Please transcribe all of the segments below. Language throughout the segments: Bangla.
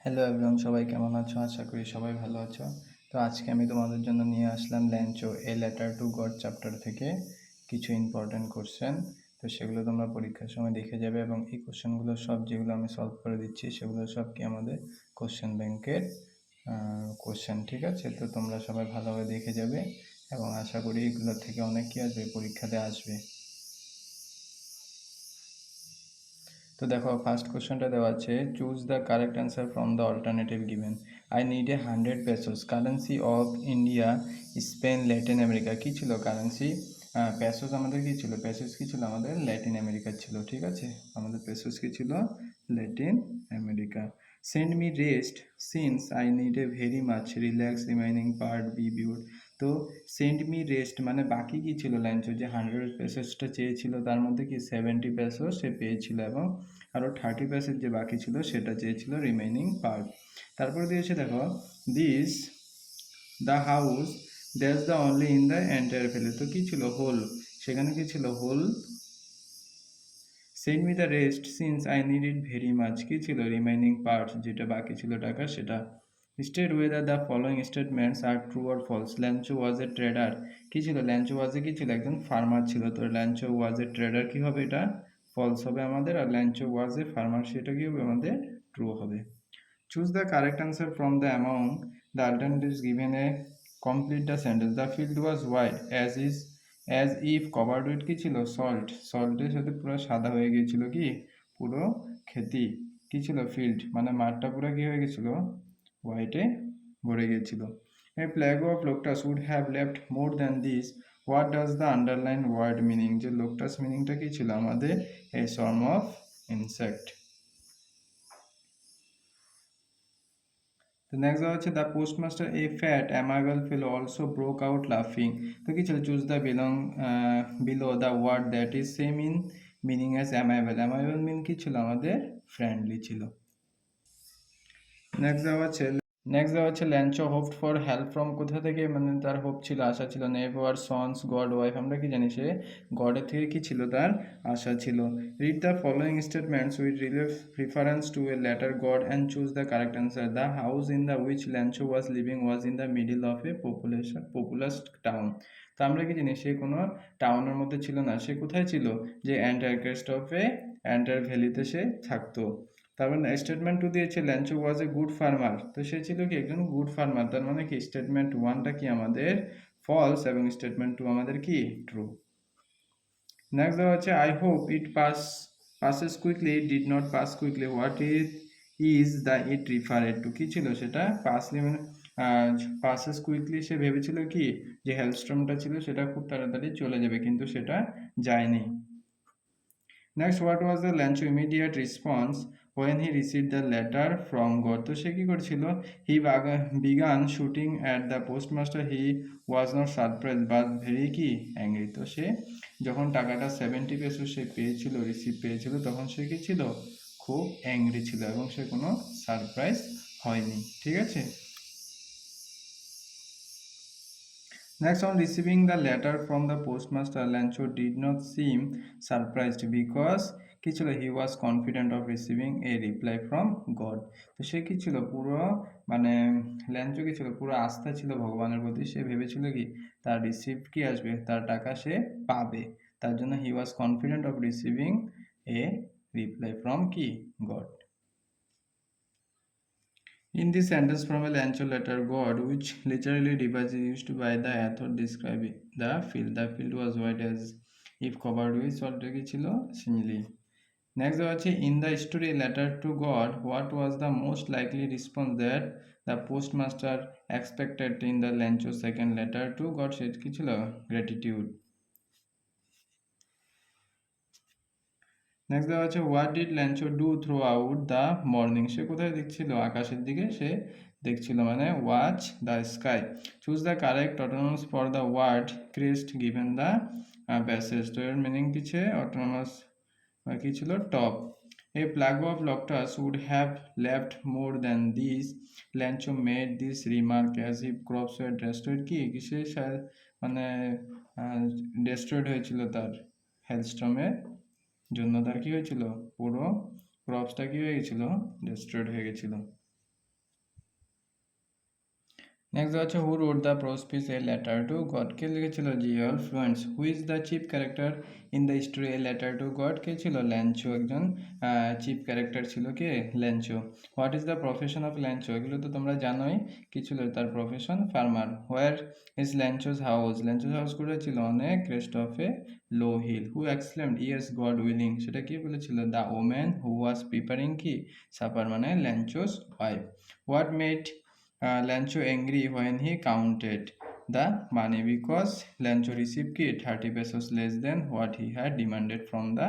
হ্যালো এভরিওয়ান, সবাই কেমন আছো? আশা করি সবাই ভালো আছো। তো আজকে আমি তোমাদের জন্য নিয়ে আসলাম Lencho a letter to God chapter থেকে কিছু ইম্পর্ট্যান্ট কোশ্চেন। তো সেগুলো তোমরা পরীক্ষার সময় দেখে যাবে এবং এই কোশ্চেনগুলো সব যেগুলো আমি সলভ করে দিচ্ছি সেগুলো সব কি আমাদের কোশ্চেন ব্যাংকের কোশ্চেন, ঠিক আছে? তো তোমরা সবাই ভালোভাবে দেখে যাবে এবং আশা করি এগুলো থেকে অনেক কি আসবে, পরীক্ষাতে আসবে। তো দেখো, ফার্স্ট কোশ্চেনটা দেওয়া আছে, choose the correct answer from the alternative given. I need a 100 pesos, currency of India, Spain, Latin America. কী ছিল কারেন্সি? পেসোস আমাদের কী ছিল? পেসোস কী ছিল আমাদের? ল্যাটিন আমেরিকা ছিল, ঠিক আছে? আমাদের পেসোস কী ছিল? Latin America. Send me rest since I need a very much, relax remaining part be বিউড। তো সেন্ড মি রেস্ট মানে বাকি কী ছিল? ল্যাঞ্চো যে 100 পেসোসটা চেয়েছিল তার মধ্যে কি 70 পেসোস সে পেয়েছিল এবং আরও 30 পেসোস যে বাকি ছিল সেটা চেয়েছিল রিমেইনিং পার্ট। তারপর দিয়েছে দেখো, this the house that's the only in the entire valley. তো কী ছিল? হোল। সেখানে কি ছিল? Whole. Send me the rest since I need it very much, কী ছিল? রিমাইনিং পার্ট, যেটা বাকি ছিল টাকা সেটা। State whether the following statements are true or false. Lencho was a trader. কী ছিল? ল্যাঞ্চো ওয়াজে কী ছিল? একজন ফার্মার ছিল। তো ল্যাঞ্চো ওয়াজ এ ট্রেডার কী হবে? এটা ফলস হবে আমাদের। আর ল্যাঞ্চো ওয়াজ এ ফার্মার সেটা কী হবে আমাদের? ট্রু হবে। Choose the correct answer from the among the alternatives given a complete the sentence. The field was white as if covered with কি ছিল? সল্ট। সল্টের সাথে পুরো সাদা হয়ে গিয়েছিল কি? পুরো ক্ষেতি। কি ছিল? ফিল্ড মানে মাঠটা পুরো কি হয়ে গেছিল? হোয়াইটে ভরে গিয়েছিল। A plague of locusts would have left more than this. What does the underline word meaning? যে লোকটাস মিনিংটা কি ছিল আমাদের? A swarm of insect. The next হচ্ছে the postmaster a fat amiable fellow also broke out লাফিং। তো কি ছিল? Choose the below the word that is same in meaning as amiable. Amiable mean কি ছিল আমাদের? ফ্রেন্ডলি ছিল। নেক্সট দেওয়া হচ্ছে Lencho hoped for help from, কোথা থেকে? মানে তার হোপ ছিল, আশা ছিল। Never, sons, God, wife. আমরা কি জানি? সে গডের থেকে কি ছিল? তার আশা ছিল। Read the following statements with reference to a letter God and choose the correct answer. The house in the which Lencho was living was in the middle of a populous town. তো আমরা কি জানি? সে কোনো টাউনের মধ্যে ছিল না। সে কোথায় ছিল? যে অ্যান্টারক্রেস্ট অফ এ অ্যান্টার ভ্যালিতে সে থাকতো। তারপর স্টেটমেন্ট টু দিয়েছে ল্যাঞ্চো ওয়াজ এ গুড ফার্মার। তো সে ছিল কি? একজন গুড ফার্মার। তার মানে কি? স্টেটমেন্ট ওয়ানটা কি আমাদের? ফলস এবং স্টেটমেন্ট টু আমাদের কি? ট্রু। নেক্সট দেওয়া হচ্ছে I hope it passes quickly, did not pass quickly. What is the it referred to? কি ছিল সেটা? পাসলি মানে পাসেস কুইকলি সে ভেবেছিল কি? যে হেলস্ট্রমটা ছিল সেটা খুব তাড়াতাড়ি চলে যাবে, কিন্তু সেটা যায়নি। Next, what was the Lencho immediate response when he received the letter from God? তো সে কি করছিল? He began shooting at the postmaster. He was not surprise but very কি? অ্যাংরি। তো সে যখন টাকাটা 70 পেসো সে পেয়েছিল, পেয়েছিল, তখন সে কি ছিল? খুব অ্যাংরি ছিল এবং সে কোনো সারপ্রাইজ হয়নি, ঠিক আছে? Next, on receiving the letter from the postmaster, Lancho did not seem surprised because কি ছিল? He was confident of receiving a reply from God. তো সে কি ছিল? পুরো মানে ল্যাঞ্চো কি ছিল? পুরো আস্থা ছিল ভগবানের প্রতি। সে ভেবেছিল কি? তার রিসিভ কি আসবে? তার টাকা সে পাবে। তার জন্য he was confident of receiving a reply from কি? God. In this sentence from a Lancho letter, God, which literally device is used by the author describing the field. The field was white as if covered with salt. ছিল simile. Next হচ্ছে in the story letter to God, what was the most likely response that the postmaster expected in the Lancho second letter to God? সে কি ছিল? Gratitude. নেক্সট দেওয়া হচ্ছে what did Lencho do throughout the morning. সে কোথায় দেখছিল? আকাশের দিকে সে দেখছিল, মানে watch the sky. Choose the correct autonomous for the word crest given the passage. তো এর মিনিং কিছু অটোনমাস কি ছিল? Top. A plague of locusts would have left more than this. Lencho made this remark as if crops were destroyed. কি কিসে মানে ডেস্ট্রয়েড হয়েছিল? তার হেলস্ট্রমের জন্য তার কি হয়েছিল? পুরো ক্রপসটা কি হয়ে গেছিল? ডেস্ট্রয়েড হয়ে গেছিল। নেক্সট হচ্ছে who wrote the prose piece a letter to God, কে লিখেছিল জিওল ফ্লুয়েন্স। Who is the chief character in the story a letter to God, কে ছিল ল্যাঞ্চো, একজন চিফ ক্যারেক্টার ছিল কে Lencho. What is the profession of Lencho, এগুলো তো তোমরা জানোই কি ছিল তার profession, farmer. Where is Lencho's house, Lencho's house কোথায় ছিল অনেক crest of a low hill. Who exclaimed yes god willing, সেটা কি বলেছিল the woman who was preparing কি সাপার, মানে Lencho's wife. What made Lancho angry when he counted the money, because Lancho received কি 30 pesos less than what he had demanded from the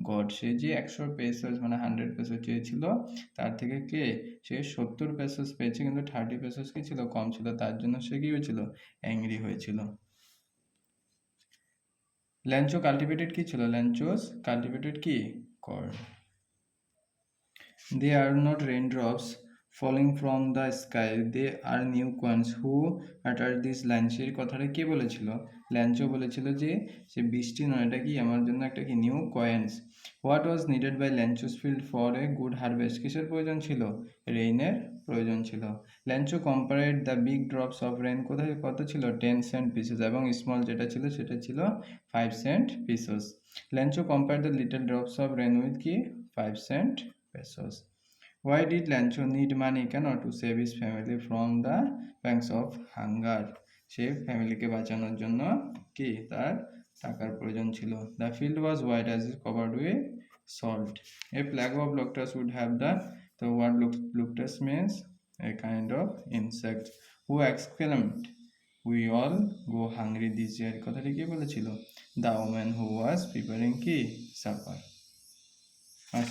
god, সে যে 100 pesos মানে 100 pesos চেয়েছিল তার থেকে কে সে 70 pesos পেয়েছে, কিন্তু 30 pesos কি ছিল কম ছিল, তার জন্য সে কি হয়েছিল অ্যাংরি হয়েছিল। ল্যাঞ্চো কাল্টিভেটেড কি ছিল, ল্যাঞ্চোস কাল্টিভেটেড কি corn. They are not raindrops falling from the sky, they are new coins. Who uttered this lines, এর কথাটা কে বলেছিল, ল্যাঞ্চো বলেছিল যে সে বৃষ্টি নয়, এটা কি আমার জন্য একটা কি new coins. What was needed by Lencho's field for a good harvest, কিসের প্রয়োজন ছিল, রেইনের প্রয়োজন ছিল। Lencho compared the big drops of rain, কোথায় কত ছিল 10 সেন্ট পিসেস, এবং স্মল যেটা ছিল সেটা ছিল 5 cent pieces. Lencho compare the little drops of rain with কি 5 cent pesos. Why did Lancho need money কেন to save his family from the pangs of hunger, সে ফ্যামিলিকে বাঁচানোর জন্য কি তার টাকার প্রয়োজন ছিল। The field was white as is covered with salt. A plague of locusts would have the word locust means a kind of insect. Who exclaimed we all go hungry this year, কথাটি কে বলেছিল, the woman who was preparing কি supper।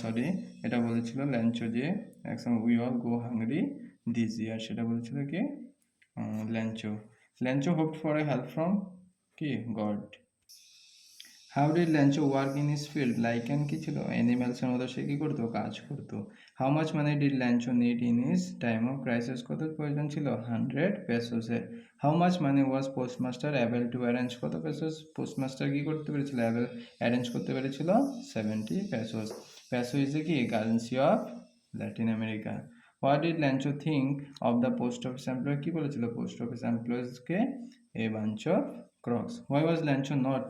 সরি, এটা বলেছিল ল্যাঞ্চো যে একসময় we all go hungry this year, সেটা বলেছিল কি Lencho. Lencho hoped for a help from কি God. How did Lencho work in his field, like an কি ছিল অ্যানিমেলসের মতো সে কি করতো কাজ করতো। How much money did Lencho need in his time of crisis, কত প্রয়োজন ছিল 100 পেসোসের। How much money was postmaster able to arrange, কত পেসোস পোস্টমাস্টার কি করতে পেরেছিল অ্যারেঞ্জ করতে পেরেছিল 70 পেসোস। পেসো ইজ এ কি currency of Latin America. What did Lencho think of the post office employ, কি বলেছিল পোস্ট অফিস এমপ্লয়িজকে a bunch of crooks. Why was Lencho not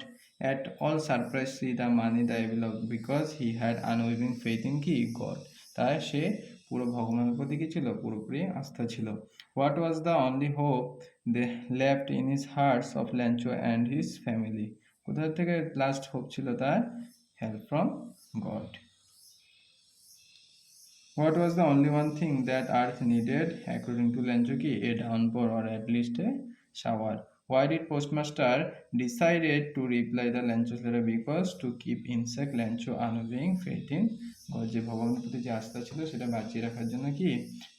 at all surprised see the money the evil of, because he had unwavering faith in কি God, তাই সে পুরো ভগবানের প্রতি কি ছিল পুরোপুরি আস্থা ছিল। What was the only hope they left in his hearts of Lancho and his family, কোথা থেকে লাস্ট হোপ ছিল তার, help from God. What was the only one thing that earth needed according to Lancho কি a downpour or at least a shower. Why did postmaster decided to reply the Lancho's letter, because to keep insect Lancho unwavering faith in God, যে ভগবানের প্রতি যে আস্থা ছিল সেটা বাঁচিয়ে রাখার জন্য কি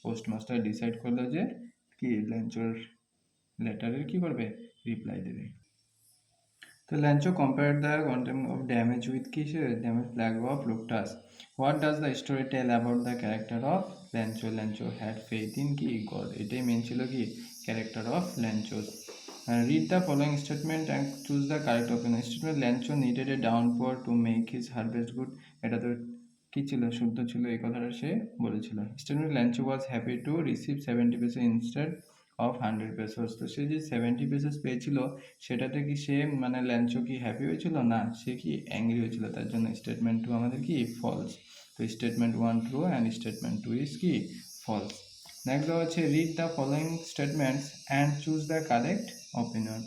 পোস্টমাস্টার ডিসাইড করলো যে কি ল্যাঞ্চোর লেটারের কি করবে রিপ্লাই দেবে। তো Lencho compare the content of damage with কিসের damage plague of locusts. What does the story tell about the character of Lencho, Lencho had faith in কি গড, এটাই মেন ছিল কি character of Lencho's. Read the following statement and choose the correct option. Statement Lancho needed a downpour to make his harvest good. এটা তো কি ছিল শুদ্ধ ছিল এই কথাটা সে বলেছিল। Statement Lancho was happy to receive 70 pesos instead of 100 pesos. তো সে যে 70 pesos পেয়েছিল সেটাতে কি সে মানে ল্যাঞ্চো কি হ্যাপি হয়েছিল না, সে কি অ্যাংরি হয়েছিল, তার জন্য স্টেটমেন্ট 2 আমাদের কি ফলস। তো statement 1 true and statement 2 is কি ফলস। নেক্সট হচ্ছে read the following statements and choose the correct opinion.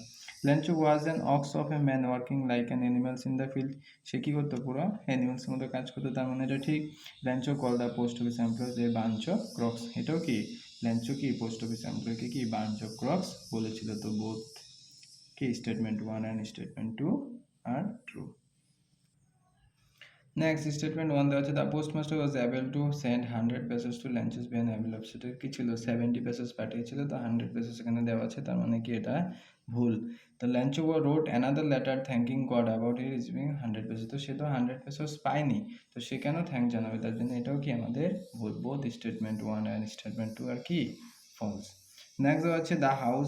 Lancho was an ox of a man working like an animals in the field. সে কি করতো পুরো অ্যানিমালসের মতো কাজ করতো, তার মানে এটা ঠিক। Lencho call the post office employees a bunch of crooks, এটাও কি ল্যাঞ্চো কি পোস্ট অফিস এমপ্লয়িকে কি বাঞ্চ অফ ক্রক্স বলেছিল। তো বোথ কি স্টেটমেন্ট 1 অ্যান্ড স্টেটমেন্ট 2 আর ট্রু। নেক্সট স্টেটমেন্ট 1 দেওয়া আছে the postmaster was able to send 100 pesos to Lencho's বেন অ্যাভেলভ, সেটা কি ছিল 70 পেসোস পাঠিয়েছিল, তো 100 পেসোস এখানে দেওয়া আছে, তার মানে কি এটা ভুল। তো Lencho wrote another letter thanking God about he receiving 100 pesos, তো সে তো 100 পেসোস পায়নি, তো সে কেন থ্যাঙ্ক জানাবে, তার জন্য এটাও কি আমাদের ভুল। বোথ স্টেটমেন্ট 1 অ্যান্ড স্টেটমেন্ট 2 আর কি ফলস। নেক্সট দেওয়া আছে the house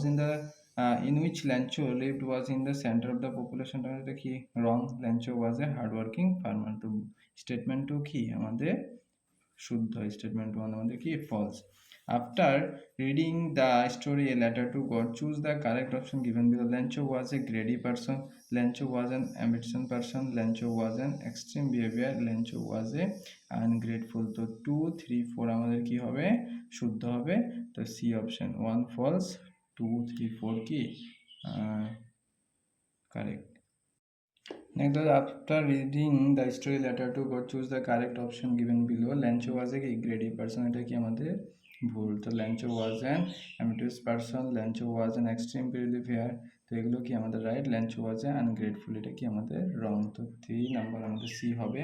in which Lancho lived was in the center of the population, এটা কি রং, Lancho was a hardworking farmer। তো স্টেটমেন্ট 2 কি আমাদের শুদ্ধ, স্টেটমেন্ট 1 আমাদের কি false. After reading the story A Letter to God, choose the correct option given below. Lencho was a greedy person. Lencho was an ambitious person. Lencho was an extreme behavior. Lencho was a ungrateful. তো 2, 3, 4 আমাদের কি হবে? শুদ্ধ হবে। তো সি অপশন 1 ফলস, 2, 3, 4 কি correct. Next, after reading the story Letter to God, choose the correct option given below. Lencho was a greedy person, এটা কি আমাদের ভুল। তো Lencho was an ambitious person, Lencho was an extreme behavior, তো এগুলো কি আমাদের right. Lencho was an ungrateful, এটা কি আমাদের রং। তো 3 নাম্বার আমাদের সি হবে।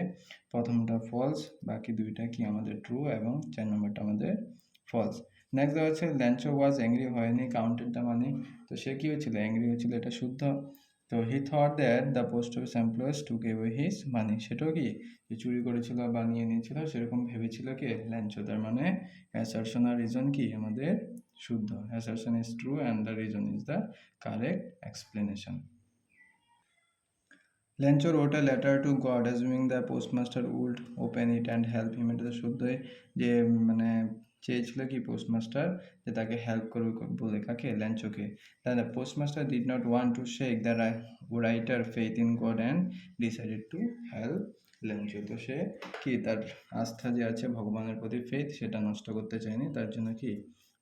প্রথমটা ফলস, বাকি দুইটা কি আমাদের ট্রু এবং 4 নম্বরটা আমাদের ফলস। নেক্সট দেওয়া হচ্ছে Lencho was angry হয়নি, কাউন্টেড দ্য মানি, তো সে কি হয়েছিল অ্যাংরি হয়েছিল, এটা শুদ্ধ। তো he thought that the post office employees took away his মানি, সেটাও কি যে চুরি করেছিল বা নিয়ে নিয়েছিল সেরকম ভেবেছিল কে ল্যাঞ্চো। তার মানে অ্যাসারশন আর রিজন কি আমাদের শুদ্ধ। Assertion is true and the reason is the correct explanation. Lencho wrote a letter to God assuming the postmaster would open it and help him, এটা তো শুদ্ধই যে মানে চেয়েছিল কি পোস্টমাস্টার যে তাকে হেল্প করবে বলে, কাকে ল্যাঞ্চোকে। The postmaster did not want to shake the writer faith in God and decided to help Lencho. তো সে কি তার আস্থা যে আছে ভগবানের প্রতি ফেথ সেটা নষ্ট করতে চায়নি, তার জন্য কি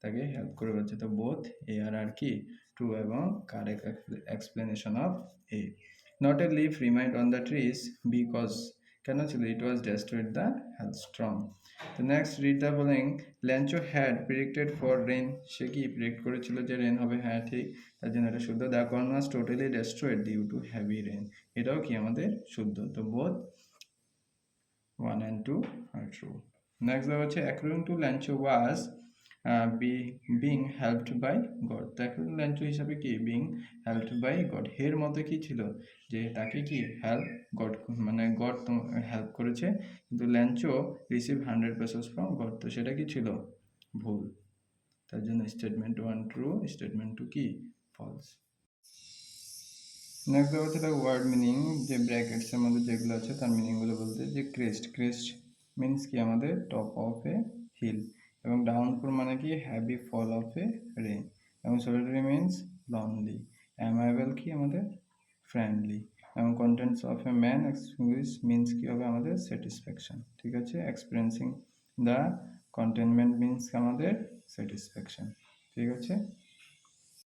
তাকে হেল্প করে যাচ্ছে। তো বোথ এ আর কি ট্রু এবং correct explanation of A. Not a leaf remained on the trees because কেন ছিল it was destroyed the hailstorm. The next read the following. Lancho had predicted for rain, সে কি প্রেডিক্ট করেছিল যে রেন হবে, হ্যাঁ ঠিক, তার জন্য এটা শুদ্ধ। The corn was totally destroyed due to heavy rain, এটাও কি আমাদের শুদ্ধ। তো both 1 and 2 are true. Next দেওয়া হচ্ছে according to Lancho was being helped by God, তো according to Lancho হিসাবে কি being helped by God এর মধ্যে কি ছিল যে তাকে কি হেল্প গড মানে গড হেল্প করেছে, কিন্তু ল্যাঞ্চো রিসিভ 100 pesos ফ্রম গড, তো সেটা কি ছিল ভুল। তার জন্য স্টেটমেন্ট 1 ট্রু, স্টেটমেন্ট 2 কি ফলস। নেক্সট দেওয়া হচ্ছে তার ওয়ার্ড মিনিং, যে ব্র্যাকেটসের মধ্যে যেগুলো আছে তার মিনিংগুলো বলতে, যে ক্রেস্ট, ক্রেস্ট মিনস কি আমাদের টপ অফ এ হিল, এবং ডাউনফোর মানে কি heavy fall of a rain, এবং সলিটারি মিনস লনলি, অ্যামাইবেল কি আমাদের ফ্রেন্ডলি, এবং contents of a man experience means কি হবে আমাদের স্যাটিসফ্যাকশন, ঠিক আছে। এক্সপিরিয়েন্সিং দ্য কন্টেনমেন্ট মিনস আমাদের স্যাটিসফ্যাকশন, ঠিক আছে।